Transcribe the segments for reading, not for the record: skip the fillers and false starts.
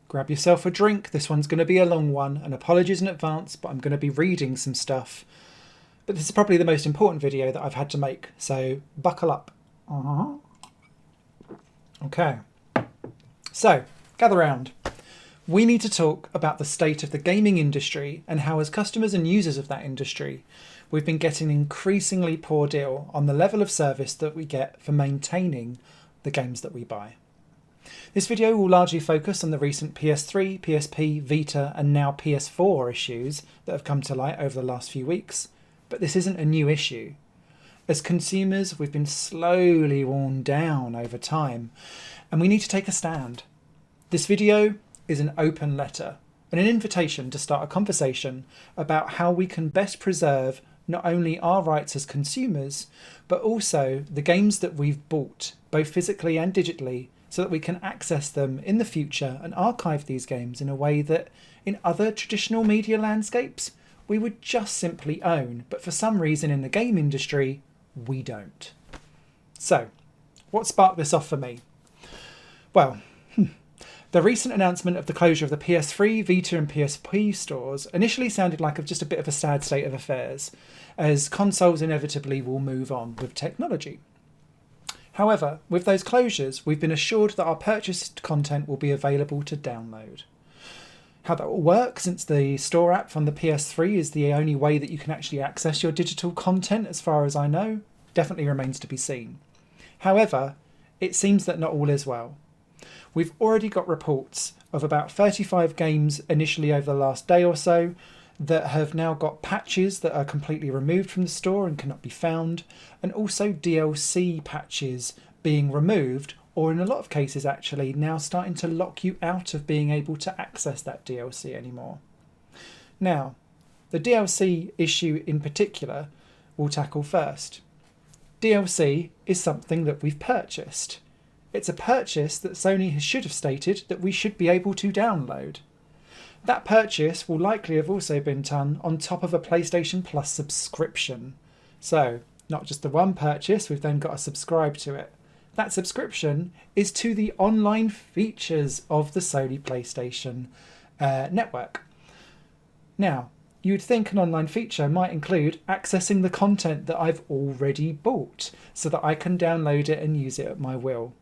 grab yourself a drink. This one's going to be a long one, and apologies in advance, but I'm going to be reading some stuff. But this is probably the most important video that I've had to make, so buckle up. Okay, so gather round. We need to talk about the state of the gaming industry and how, as customers and users of that industry, we've been getting an increasingly poor deal on the level of service that we get for maintaining the games that we buy. This video will largely focus on the recent PS3, PSP, Vita and now PS4 issues that have come to light over the last few weeks, but this isn't a new issue. As consumers, we've been slowly worn down over time, and we need to take a stand. This video is an open letter and an invitation to start a conversation about how we can best preserve not only our rights as consumers, but also the games that we've bought, both physically and digitally, so that we can access them in the future and archive these games in a way that in other traditional media landscapes we would just simply own, but for some reason in the game industry we don't. So, what sparked this off for me? Well, the recent announcement of the closure of the PS3, Vita and PSP stores initially sounded like just a bit of a sad state of affairs, as consoles inevitably will move on with technology. However, with those closures, we've been assured that our purchased content will be available to download. How that will work, since the store app from the PS3 is the only way that you can actually access your digital content as far as I know, definitely remains to be seen. However, it seems that not all is well. We've already got reports of about 35 games initially over the last day or so that have now got patches that are completely removed from the store and cannot be found, and also DLC patches being removed, or in a lot of cases actually now starting to lock you out of being able to access that DLC anymore. Now, the DLC issue in particular we'll tackle first. DLC is something that we've purchased. It's a purchase that Sony should have stated that we should be able to download. That purchase will likely have also been done on top of a PlayStation Plus subscription. So, not just the one purchase, we've then got to subscribe to it. That subscription is to the online features of the Sony PlayStation network. Now, you'd think an online feature might include accessing the content that I've already bought so that I can download it and use it at my will.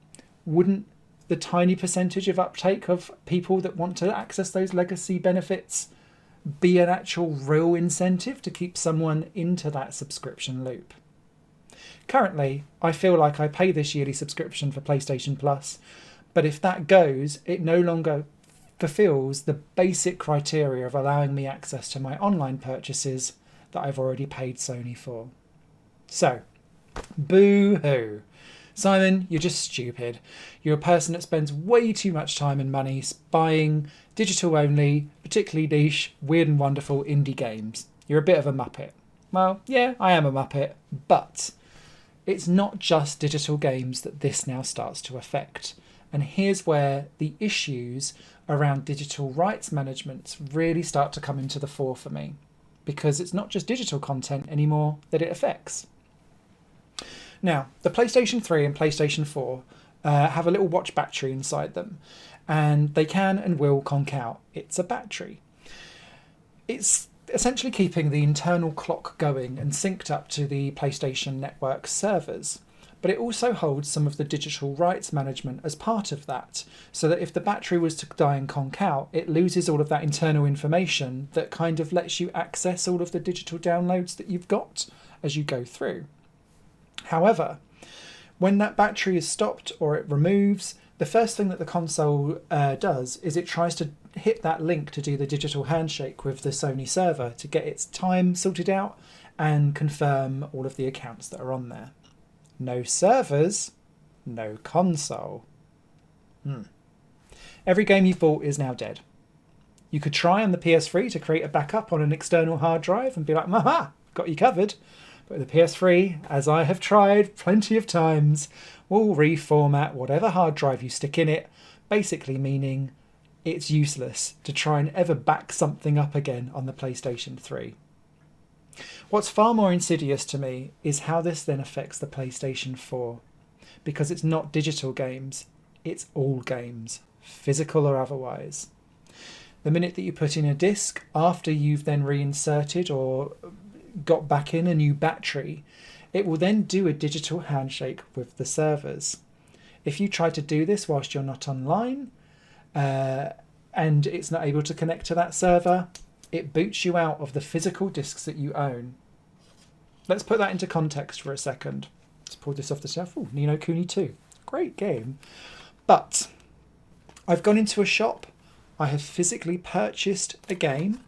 Wouldn't the tiny percentage of uptake of people that want to access those legacy benefits be an actual real incentive to keep someone into that subscription loop? Currently, I feel like I pay this yearly subscription for PlayStation Plus, but if that goes, it no longer fulfills the basic criteria of allowing me access to my online purchases that I've already paid Sony for. So, boo-hoo. Simon, you're just stupid. You're a person that spends way too much time and money buying digital-only, particularly niche, weird and wonderful indie games. You're a bit of a muppet. Well, yeah, I am a muppet, but it's not just digital games that this now starts to affect. And here's where the issues around digital rights management really start to come into the fore for me, because it's not just digital content anymore that it affects. Now, the PlayStation 3 and PlayStation 4 have a little watch battery inside them, and they can and will conk out. It's a battery. It's essentially keeping the internal clock going and synced up to the PlayStation Network servers, but it also holds some of the digital rights management as part of that, so that if the battery was to die and conk out, it loses all of that internal information that kind of lets you access all of the digital downloads that you've got as you go through. However, when that battery is stopped or it removes, the first thing that the console does is it tries to hit that link to do the digital handshake with the Sony server to get its time sorted out and confirm all of the accounts that are on there. No servers, no console. Every game you've bought is now dead. You could try on the PS3 to create a backup on an external hard drive and be like, "Aha, got you covered." But the PS3, as I have tried plenty of times, will reformat whatever hard drive you stick in it, basically meaning it's useless to try and ever back something up again on the PlayStation 3. What's far more insidious to me is how this then affects the PlayStation 4, because it's not digital games, it's all games, physical or otherwise. The minute that you put in a disk, after you've then reinserted or got back in a new battery, it will then do a digital handshake with the servers. If you try to do this whilst you're not online, and it's not able to connect to that server, it boots you out of the physical disks that you own. Let's put that into context for a second. Let's pull this off the shelf. Oh, Ni no Kuni 2. Great game. But I've gone into a shop. I have physically purchased a game.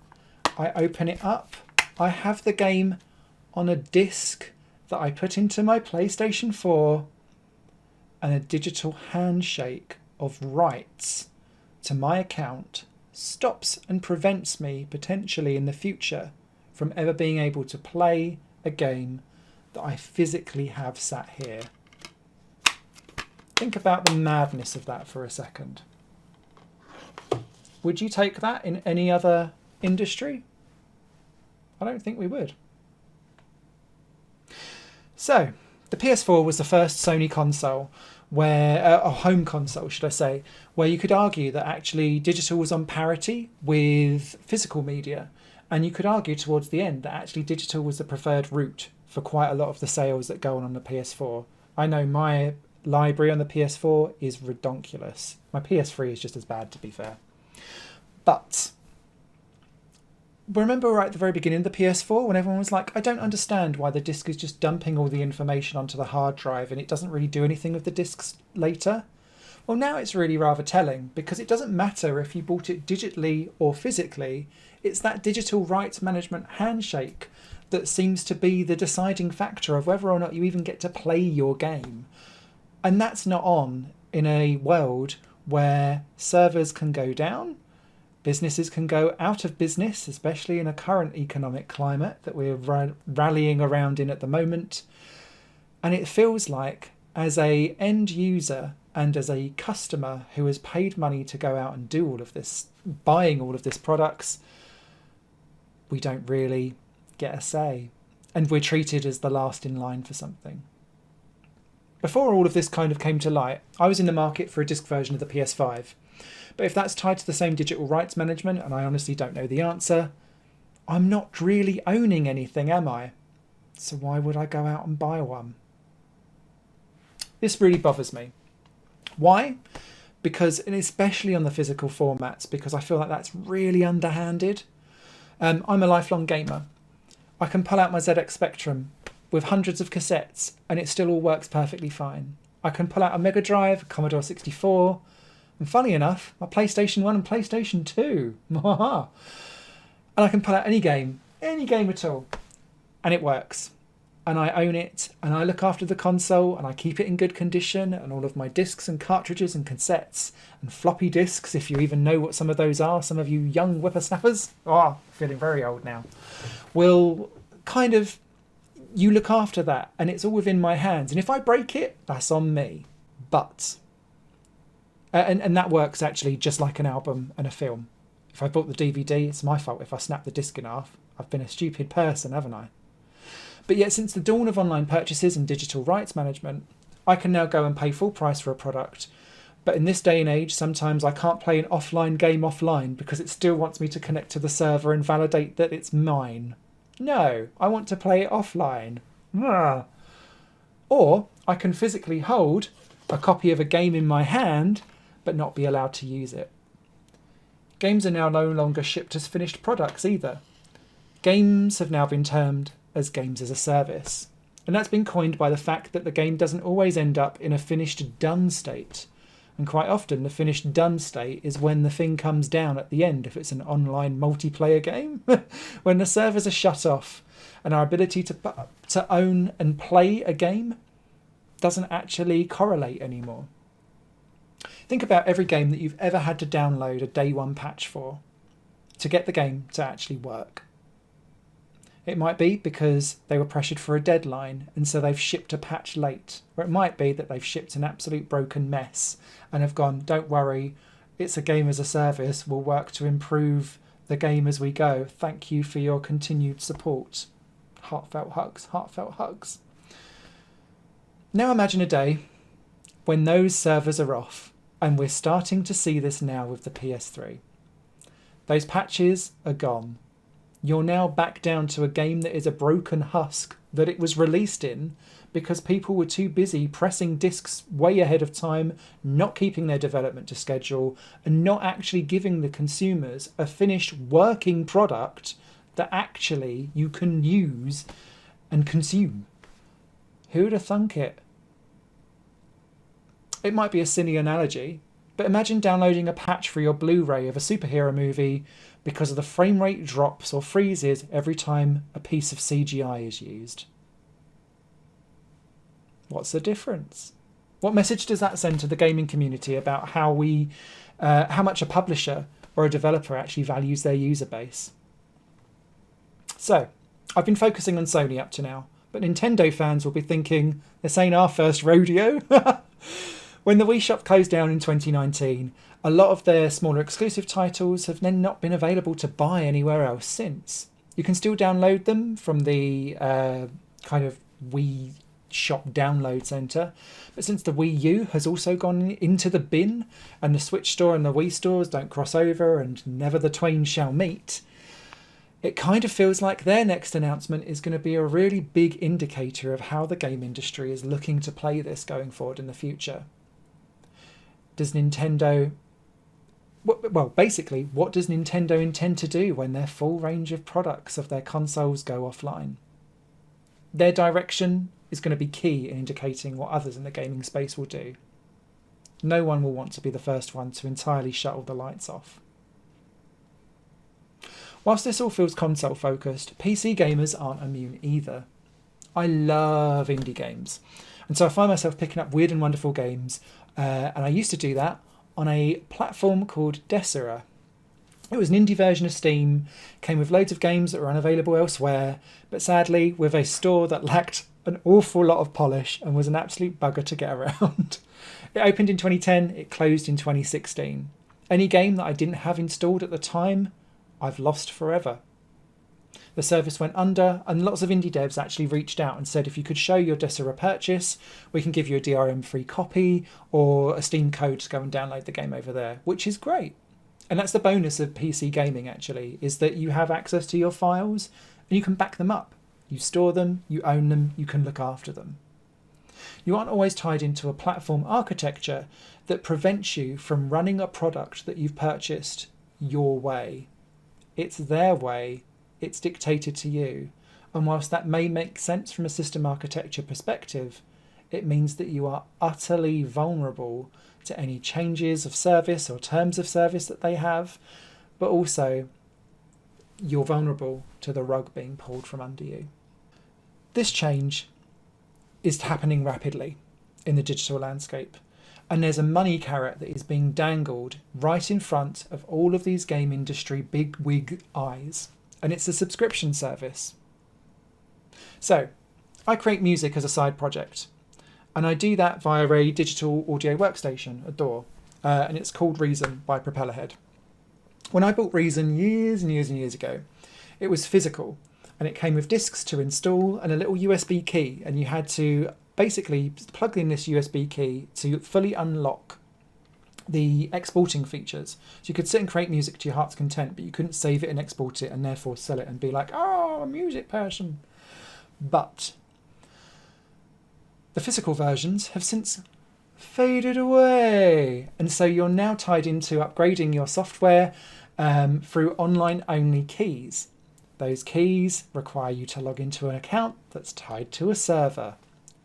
I open it up. I have the game on a disc that I put into my PlayStation 4, and a digital handshake of rights to my account stops and prevents me potentially in the future from ever being able to play a game that I physically have sat here. Think about the madness of that for a second. Would you take that in any other industry? I don't think we would. So, the PS4 was the first Sony console where, a home console, should I say, where you could argue that actually digital was on parity with physical media. And you could argue towards the end that actually digital was the preferred route for quite a lot of the sales that go on the PS4. I know my library on the PS4 is redonkulous. My PS3 is just as bad, to be fair. But remember right at the very beginning of the PS4 when everyone was like, I don't understand why the disc is just dumping all the information onto the hard drive and it doesn't really do anything with the discs later? Well, now it's really rather telling, because it doesn't matter if you bought it digitally or physically. It's that digital rights management handshake that seems to be the deciding factor of whether or not you even get to play your game. And that's not on in a world where servers can go down, businesses can go out of business, especially in a current economic climate that we're rallying around in at the moment. And it feels like, as a end user and as a customer who has paid money to go out and do all of this, buying all of this products, we don't really get a say. And we're treated as the last in line for something. Before all of this kind of came to light, I was in the market for a disc version of the PS5. But if that's tied to the same digital rights management, and I honestly don't know the answer, I'm not really owning anything, am I? So why would I go out and buy one? This really bothers me. Why? Because, and especially on the physical formats, because I feel like that's really underhanded. I'm a lifelong gamer. I can pull out my ZX Spectrum with hundreds of cassettes and it still all works perfectly fine. I can pull out a Mega Drive, a Commodore 64, and funny enough, my PlayStation 1 and PlayStation 2. And I can pull out any game at all, and it works. And I own it, and I look after the console, and I keep it in good condition, and all of my discs and cartridges and cassettes and floppy disks, if you even know what some of those are, some of you young whippersnappers, feeling very old now, will kind of, you look after that, and it's all within my hands. And if I break it, that's on me. But, and that works actually just like an album and a film. If I bought the DVD, it's my fault if I snap the disc in half. I've been a stupid person, haven't I? But yet, since the dawn of online purchases and digital rights management, I can now go and pay full price for a product. But in this day and age, sometimes I can't play an offline game offline because it still wants me to connect to the server and validate that it's mine. No, I want to play it offline. Or I can physically hold a copy of a game in my hand, but not be allowed to use it. Games are now no longer shipped as finished products either. Games have now been termed as games as a service. And that's been coined by the fact that the game doesn't always end up in a finished done state. And quite often the finished done state is when the thing comes down at the end, if it's an online multiplayer game. When the servers are shut off and our ability to own and play a game doesn't actually correlate anymore. Think about every game that you've ever had to download a day one patch for to get the game to actually work. It might be because they were pressured for a deadline and so they've shipped a patch late. Or it might be that they've shipped an absolute broken mess and have gone, don't worry, it's a game as a service, we'll work to improve the game as we go. Thank you for your continued support. Heartfelt hugs, heartfelt hugs. Now imagine a day when those servers are off, and we're starting to see this now with the PS3. Those patches are gone. You're now back down to a game that is a broken husk that it was released in because people were too busy pressing discs way ahead of time, not keeping their development to schedule, and not actually giving the consumers a finished working product that actually you can use and consume. Who'd have thunk it? It might be a silly analogy, but imagine downloading a patch for your Blu-ray of a superhero movie because of the frame rate drops or freezes every time a piece of CGI is used. What's the difference? What message does that send to the gaming community about how much a publisher or a developer actually values their user base? So, I've been focusing on Sony up to now, but Nintendo fans will be thinking, this ain't our first rodeo. When the Wii Shop closed down in 2019, a lot of their smaller exclusive titles have then not been available to buy anywhere else since. You can still download them from the kind of Wii Shop download center, but since the Wii U has also gone into the bin and the Switch store and the Wii stores don't cross over and never the twain shall meet, it kind of feels like their next announcement is going to be a really big indicator of how the game industry is looking to play this going forward in the future. Does Nintendo... Well, basically, what does Nintendo intend to do when their full range of products of their consoles go offline? Their direction is going to be key in indicating what others in the gaming space will do. No one will want to be the first one to entirely shut all the lights off. Whilst this all feels console focused, PC gamers aren't immune either. I love indie games, and so I find myself picking up weird and wonderful games, and I used to do that on a platform called Desura. It was an indie version of Steam, came with loads of games that were unavailable elsewhere, but sadly with a store that lacked an awful lot of polish and was an absolute bugger to get around. It opened in 2010, it closed in 2016. Any game that I didn't have installed at the time, I've lost forever. The service went under, and lots of indie devs actually reached out and said if you could show your Desura purchase, we can give you a DRM free copy or a Steam code to go and download the game over there, which is great. And that's the bonus of PC gaming actually, is that you have access to your files and you can back them up. You store them, you own them, you can look after them. You aren't always tied into a platform architecture that prevents you from running a product that you've purchased your way. It's their way, it's dictated to you. And whilst that may make sense from a system architecture perspective, it means that you are utterly vulnerable to any changes of service or terms of service that they have, but also you're vulnerable to the rug being pulled from under you. This change is happening rapidly in the digital landscape, and there's a money carrot that is being dangled right in front of all of these game industry big wig eyes, and it's a subscription service. So, I create music as a side project, and I do that via a digital audio workstation, a DAW, and it's called Reason by Propellerhead. When I bought Reason years and years and years ago, it was physical, and it came with discs to install and a little USB key, and you had to basically plug in this USB key to fully unlock the exporting features. So you could sit and create music to your heart's content, but you couldn't save it and export it and therefore sell it and be like, oh, I'm a music person. But the physical versions have since faded away. And so you're now tied into upgrading your software through online-only keys. Those keys require you to log into an account that's tied to a server.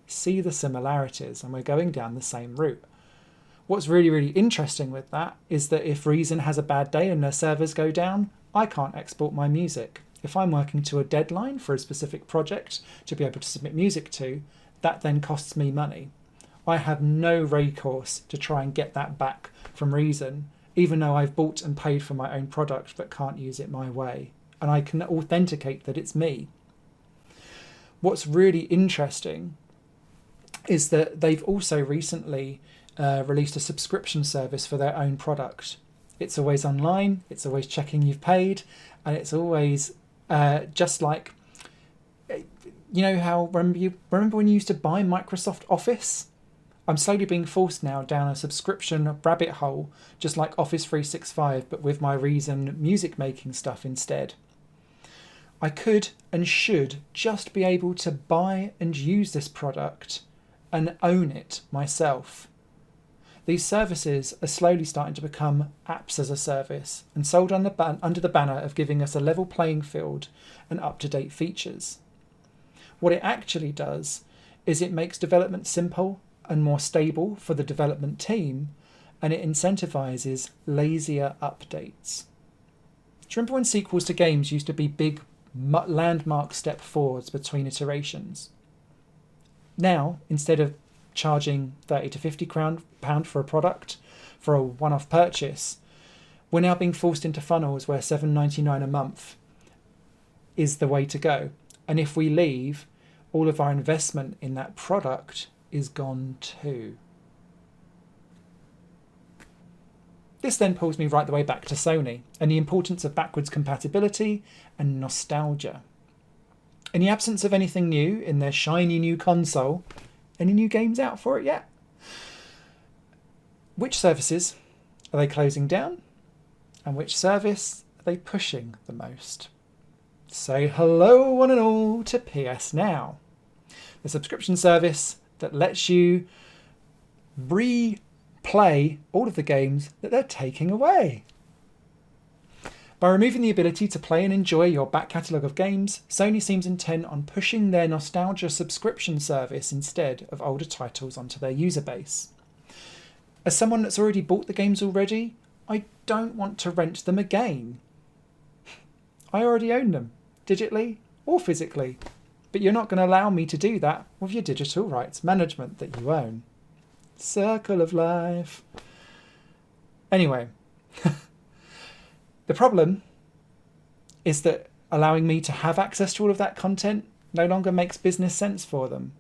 See the similarities, and we're going down the same route. What's really, really interesting with that is that if Reason has a bad day and their servers go down, I can't export my music. If I'm working to a deadline for a specific project to be able to submit music to, that then costs me money. I have no recourse to try and get that back from Reason, even though I've bought and paid for my own product but can't use it my way. And I can authenticate that it's me. What's really interesting is that they've also recently released a subscription service for their own product. It's always online, it's always checking you've paid, and it's always just like, you know how, remember when you used to buy Microsoft Office? I'm slowly being forced now down a subscription rabbit hole, just like Office 365, but with my Reason music making stuff instead. I could and should just be able to buy and use this product and own it myself. These services are slowly starting to become apps as a service and sold under the banner of giving us a level playing field and up-to-date features. What it actually does is it makes development simple and more stable for the development team, and it incentivizes lazier updates. Do you remember when sequels to games used to be big landmark step forwards between iterations? Now, instead of charging £30 to £50 for a product for a one-off purchase, we're now being forced into funnels where $7.99 a month is the way to go. And if we leave, all of our investment in that product is gone too. This then pulls me right the way back to Sony and the importance of backwards compatibility and nostalgia. In the absence of anything new in their shiny new console, any new games out for it yet? Which services are they closing down? And which service are they pushing the most? Say hello one and all to PS Now, the subscription service that lets you replay all of the games that they're taking away. By removing the ability to play and enjoy your back catalogue of games, Sony seems intent on pushing their nostalgia subscription service instead of older titles onto their user base. As someone that's already bought the games already, I don't want to rent them again. I already own them, digitally or physically, but you're not going to allow me to do that with your digital rights management that you own. Circle of life. Anyway, the problem is that allowing me to have access to all of that content no longer makes business sense for them,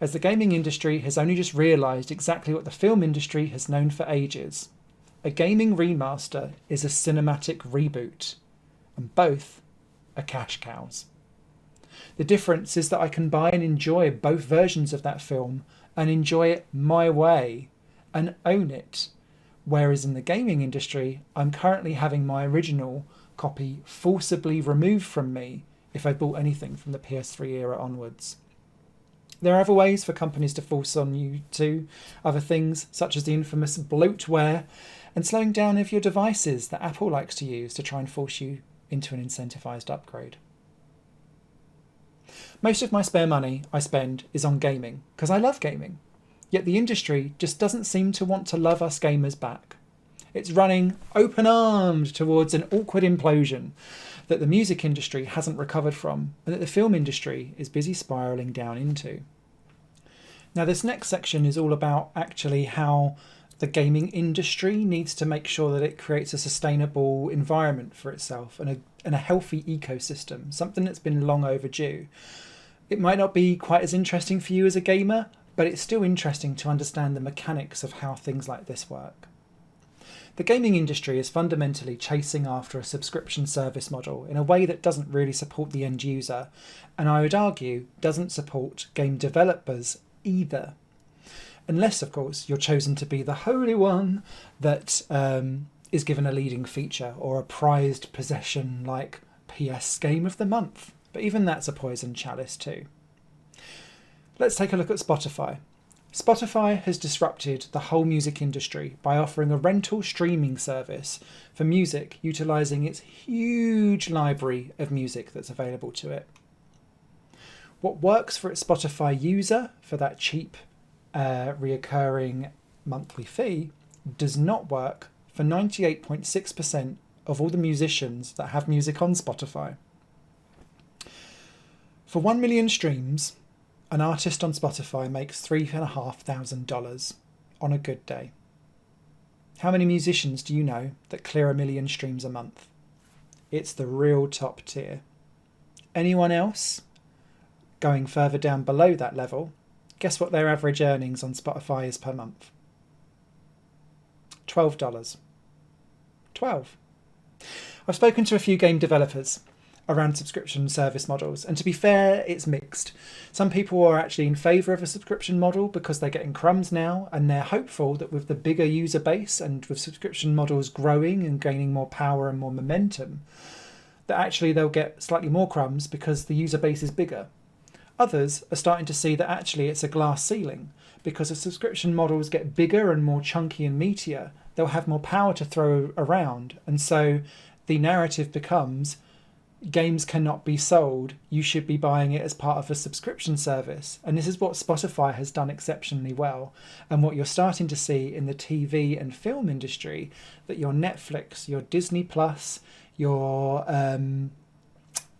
as the gaming industry has only just realised exactly what the film industry has known for ages. A gaming remaster is a cinematic reboot, and both are cash cows. The difference is that I can buy and enjoy both versions of that film and enjoy it my way and own it. Whereas in the gaming industry, I'm currently having my original copy forcibly removed from me if I bought anything from the PS3 era onwards. There are other ways for companies to force on you to other things, such as the infamous bloatware and slowing down of your devices that Apple likes to use to try and force you into an incentivized upgrade. Most of my spare money I spend is on gaming, because I love gaming. Yet the industry just doesn't seem to want to love us gamers back. It's running open-armed towards an awkward implosion that the music industry hasn't recovered from, and that the film industry is busy spiralling down into. Now, this next section is all about actually how the gaming industry needs to make sure that it creates a sustainable environment for itself and a healthy ecosystem, something that's been long overdue. It might not be quite as interesting for you as a gamer, but it's still interesting to understand the mechanics of how things like this work. The gaming industry is fundamentally chasing after a subscription service model in a way that doesn't really support the end user, and I would argue doesn't support game developers either. Unless, of course, you're chosen to be the holy one that is given a leading feature or a prized possession like PS Game of the Month. But even that's a poison chalice too. Let's take a look at Spotify. Spotify has disrupted the whole music industry by offering a rental streaming service for music utilising its huge library of music that's available to it. What works for its Spotify user for that cheap reoccurring monthly fee does not work for 98.6% of all the musicians that have music on Spotify. For 1 million streams, an artist on Spotify makes $3,500 on a good day. How many musicians do you know that clear 1 million streams a month? It's the real top tier. Anyone else going further down below that level, guess what their average earnings on Spotify is per month? $12. 12. I've spoken to a few game developers, around subscription service models. And to be fair, it's mixed. Some people are actually in favour of a subscription model because they're getting crumbs now, and they're hopeful that with the bigger user base and with subscription models growing and gaining more power and more momentum, that actually they'll get slightly more crumbs because the user base is bigger. Others are starting to see that actually it's a glass ceiling, because as subscription models get bigger and more chunky and meatier, they'll have more power to throw around. And so the narrative becomes, games cannot be sold, you should be buying it as part of a subscription service. And this is what Spotify has done exceptionally well, and what you're starting to see in the TV and film industry, that your Netflix, your Disney Plus, your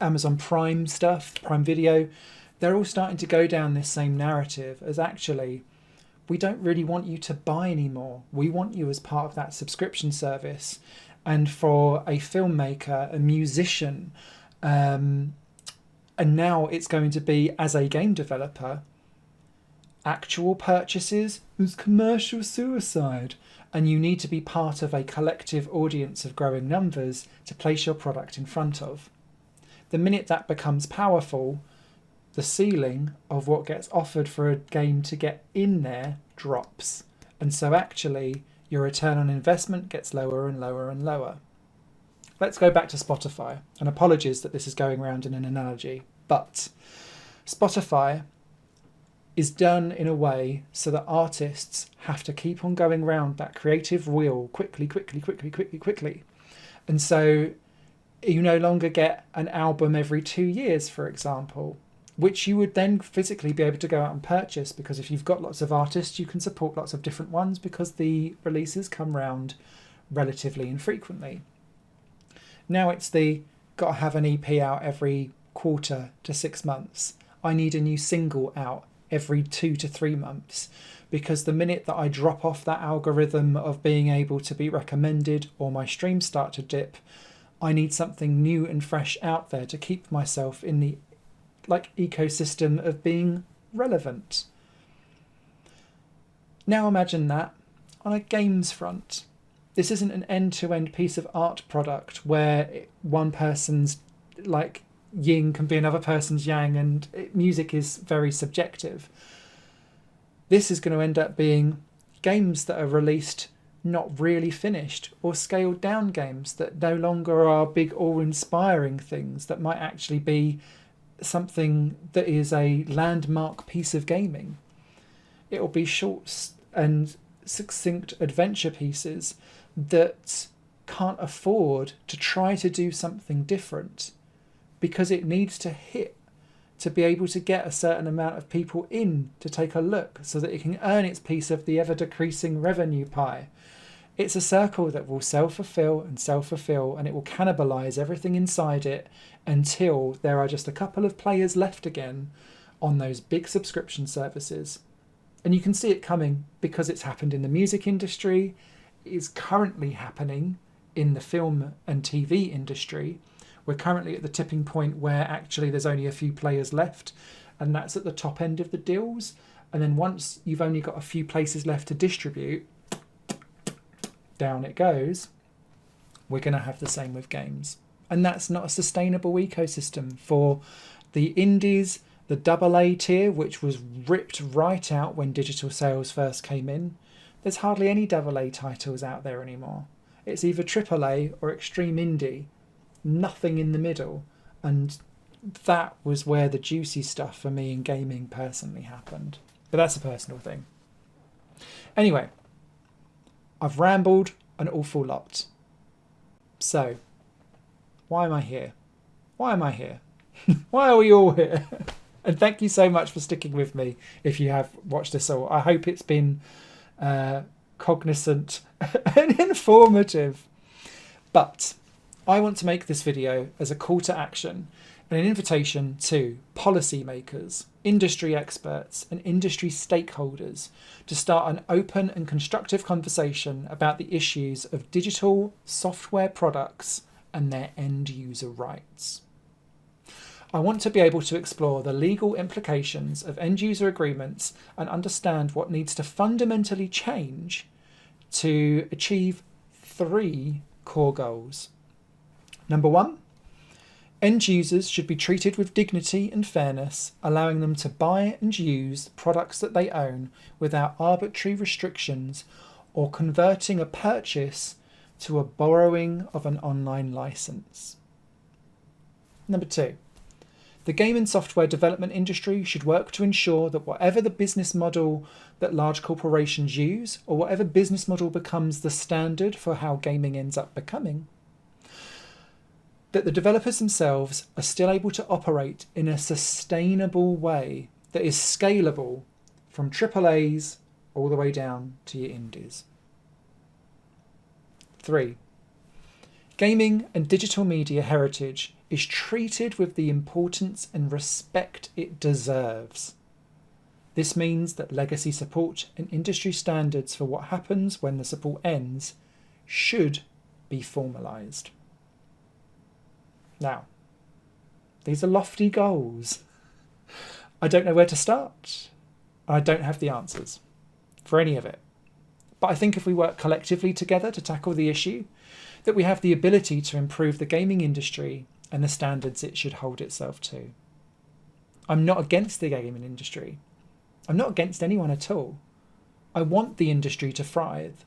Amazon Prime stuff, Prime Video, they're all starting to go down this same narrative as actually, we don't really want you to buy anymore. We want you as part of that subscription service. And for a filmmaker, a musician, and now it's going to be, as a game developer, actual purchases is commercial suicide. And you need to be part of a collective audience of growing numbers to place your product in front of. The minute that becomes powerful, the ceiling of what gets offered for a game to get in there drops. And so actually, your return on investment gets lower and lower and lower. Let's go back to Spotify. And apologies that this is going around in an analogy, but Spotify is done in a way so that artists have to keep on going round that creative wheel quickly. And so you no longer get an album every 2 years, for example, which you would then physically be able to go out and purchase, because if you've got lots of artists, you can support lots of different ones because the releases come round relatively infrequently. Now it's the got to have an EP out every quarter to 6 months. I need a new single out every 2 to 3 months, because the minute that I drop off that algorithm of being able to be recommended or my streams start to dip, I need something new and fresh out there to keep myself in the ecosystem of being relevant. Now imagine that on a games front. This isn't an end-to-end piece of art product where one person's yin can be another person's yang, and music is very subjective. This is going to end up being games that are released not really finished, or scaled down games that no longer are big awe-inspiring things, that might actually be something that is a landmark piece of gaming. It will be short and succinct adventure pieces that can't afford to try to do something different, because it needs to hit to be able to get a certain amount of people in to take a look, so that it can earn its piece of the ever-decreasing revenue pie. It's a circle that will self-fulfill, and it will cannibalise everything inside it until there are just a couple of players left again on those big subscription services. And you can see it coming because it's happened in the music industry, it is currently happening in the film and TV industry. We're currently at the tipping point where actually there's only a few players left, and that's at the top end of the deals. And then once you've only got a few places left to distribute, down it goes. We're going to have the same with games. And that's not a sustainable ecosystem for the indies, the AA tier, which was ripped right out when digital sales first came in. There's hardly any AA titles out there anymore. It's either AAA or extreme indie, nothing in the middle. And that was where the juicy stuff for me in gaming personally happened. But that's a personal thing. Anyway, I've rambled an awful lot. So, why am I here? Why am I here? Why are we all here? And thank you so much for sticking with me if you have watched this all. I hope it's been cognizant and informative. But I want to make this video as a call to action and an invitation to policymakers, industry experts and industry stakeholders to start an open and constructive conversation about the issues of digital software products and their end user rights. I want to be able to explore the legal implications of end user agreements and understand what needs to fundamentally change to achieve 3 core goals. Number 1 End users should be treated with dignity and fairness, allowing them to buy and use products that they own without arbitrary restrictions or converting a purchase to a borrowing of an online license. Number 2. The game and software development industry should work to ensure that whatever the business model that large corporations use, or whatever business model becomes the standard for how gaming ends up becoming, that the developers themselves are still able to operate in a sustainable way that is scalable from AAAs all the way down to your indies. 3. Gaming and digital media heritage is treated with the importance and respect it deserves. This means that legacy support and industry standards for what happens when the support ends should be formalised. Now, these are lofty goals. I don't know where to start. I don't have the answers for any of it. But I think if we work collectively together to tackle the issue, that we have the ability to improve the gaming industry and the standards it should hold itself to. I'm not against the gaming industry. I'm not against anyone at all. I want the industry to thrive.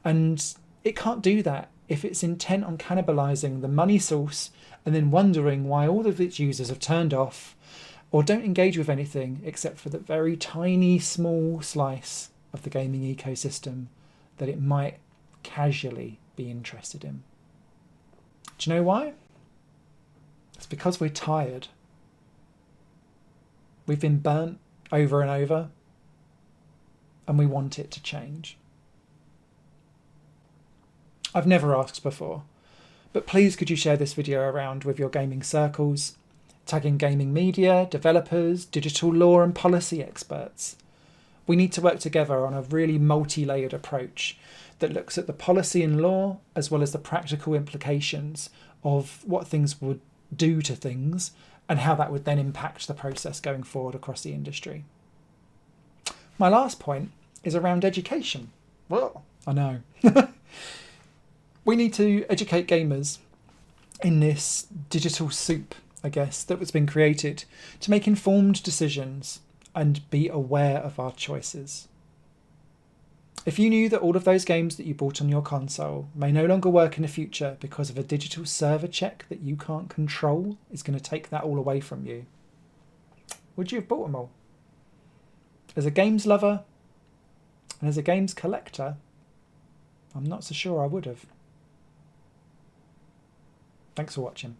And it can't do that if it's intent on cannibalising the money source and then wondering why all of its users have turned off or don't engage with anything except for the very tiny small slice of the gaming ecosystem that it might casually be interested in. Do you know why? It's because we're tired. We've been burnt over and over, and we want it to change. I've never asked before, but please could you share this video around with your gaming circles, tagging gaming media, developers, digital law and policy experts. We need to work together on a really multi-layered approach that looks at the policy and law as well as the practical implications of what things would do to things and how that would then impact the process going forward across the industry. My last point is around education. Well, I know. We need to educate gamers in this digital soup, I guess, that has been created to make informed decisions and be aware of our choices. If you knew that all of those games that you bought on your console may no longer work in the future because of a digital server check that you can't control is going to take that all away from you, would you have bought them all? As a games lover and as a games collector, I'm not so sure I would have. Thanks for watching.